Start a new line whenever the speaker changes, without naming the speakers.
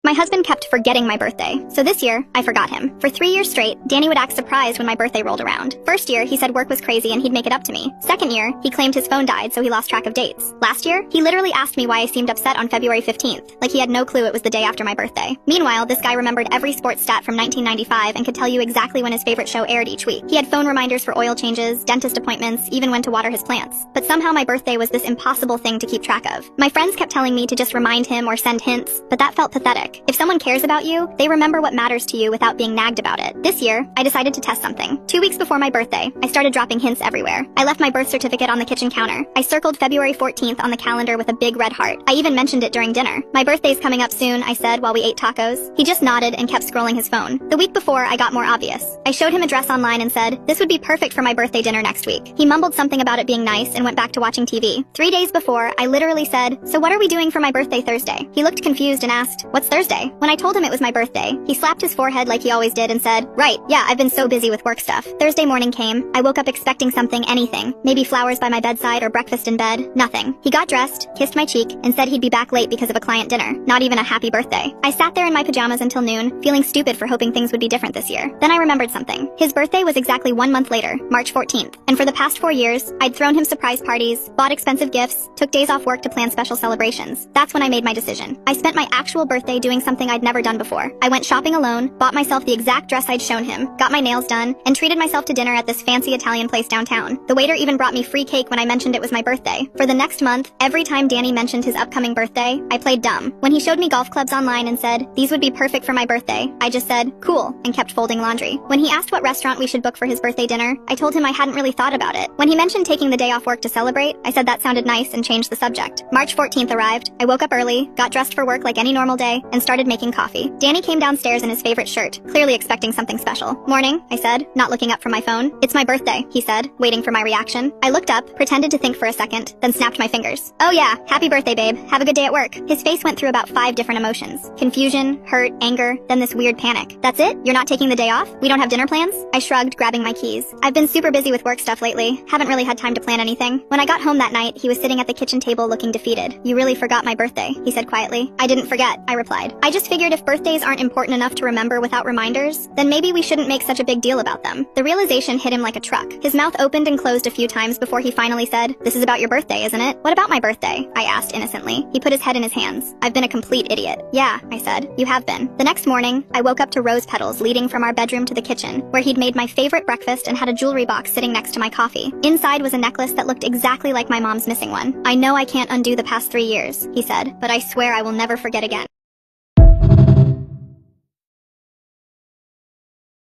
My husband kept forgetting my birthday, so this year, I forgot him. For 3 years straight, Danny would act surprised when my birthday rolled around. First year, he said work was crazy and he'd make it up to me. Second year, he claimed his phone died, so he lost track of dates. Last year, he literally asked me why I seemed upset on February 15th, like he had no clue it was the day after my birthday. Meanwhile, this guy remembered every sports stat from 1995 and could tell you exactly when his favorite show aired each week. He had phone reminders for oil changes, dentist appointments, even when to water his plants. But somehow my birthday was this impossible thing to keep track of. My friends kept telling me to just remind him or send hints, but that felt pathetic. If someone cares about you, they remember what matters to you without being nagged about it. This year, I decided to test something. 2 weeks before my birthday, I started dropping hints everywhere. I left my birth certificate on the kitchen counter. I circled February 14th on the calendar with a big red heart. I even mentioned it during dinner. My birthday's coming up soon, I said while we ate tacos. He just nodded and kept scrolling his phone. The week before, I got more obvious. I showed him a dress online and said, this would be perfect for my birthday dinner next week. He mumbled something about it being nice and went back to watching TV. 3 days before, I literally said, so what are we doing for my birthday Thursday? He looked confused and asked, what's Thursday? When I told him it was my birthday, he slapped his forehead like he always did and said, right, yeah, I've been so busy with work stuff. Thursday morning came. I woke up expecting something, anything. Maybe flowers by my bedside or breakfast in bed. Nothing. He got dressed, kissed my cheek, and said he'd be back late because of a client dinner. Not even a happy birthday. I sat there in my pajamas until noon, feeling stupid for hoping things would be different this year. Then I remembered something. His birthday was exactly 1 month later, March 14th. And for the past 4 years, I'd thrown him surprise parties, bought expensive gifts, took days off work to plan special celebrations. That's when I made my decision. I spent my actual birthday doing something I'd never done before. I went shopping alone, bought myself the exact dress I'd shown him, got my nails done, and treated myself to dinner at this fancy Italian place downtown. The waiter even brought me free cake when I mentioned it was my birthday. For the next month, every time Danny mentioned his upcoming birthday, I played dumb. When he showed me golf clubs online and said, these would be perfect for my birthday, I just said, cool, and kept folding laundry. When he asked what restaurant we should book for his birthday dinner, I told him I hadn't really thought about it. When he mentioned taking the day off work to celebrate, I said that sounded nice and changed the subject. March 14th arrived. I woke up early, got dressed for work like any normal day, and started making coffee. Danny came downstairs in his favorite shirt, clearly expecting something special. Morning, I said, not looking up from my phone. It's my birthday, he said, waiting for my reaction. I looked up, pretended to think for a second, then snapped my fingers. Oh yeah, happy birthday, babe. Have a good day at work. His face went through about 5 different emotions. Confusion, hurt, anger, then this weird panic. That's it? You're not taking the day off? We don't have dinner plans? I shrugged, grabbing my keys. I've been super busy with work stuff lately. Haven't really had time to plan anything. When I got home that night, he was sitting at the kitchen table looking defeated. You really forgot my birthday, he said quietly. I didn't forget, I replied. I just figured if birthdays aren't important enough to remember without reminders, then maybe we shouldn't make such a big deal about them. The realization hit him like a truck. His mouth opened and closed a few times before he finally said, this is about your birthday, isn't it? What about my birthday? I asked innocently. He put his head in his hands. I've been a complete idiot. Yeah, I said. You have been. The next morning, I woke up to rose petals leading from our bedroom to the kitchen, where he'd made my favorite breakfast and had a jewelry box sitting next to my coffee. Inside was a necklace that looked exactly like my mom's missing one. I know I can't undo the past 3 years, he said, but I swear I will never forget again.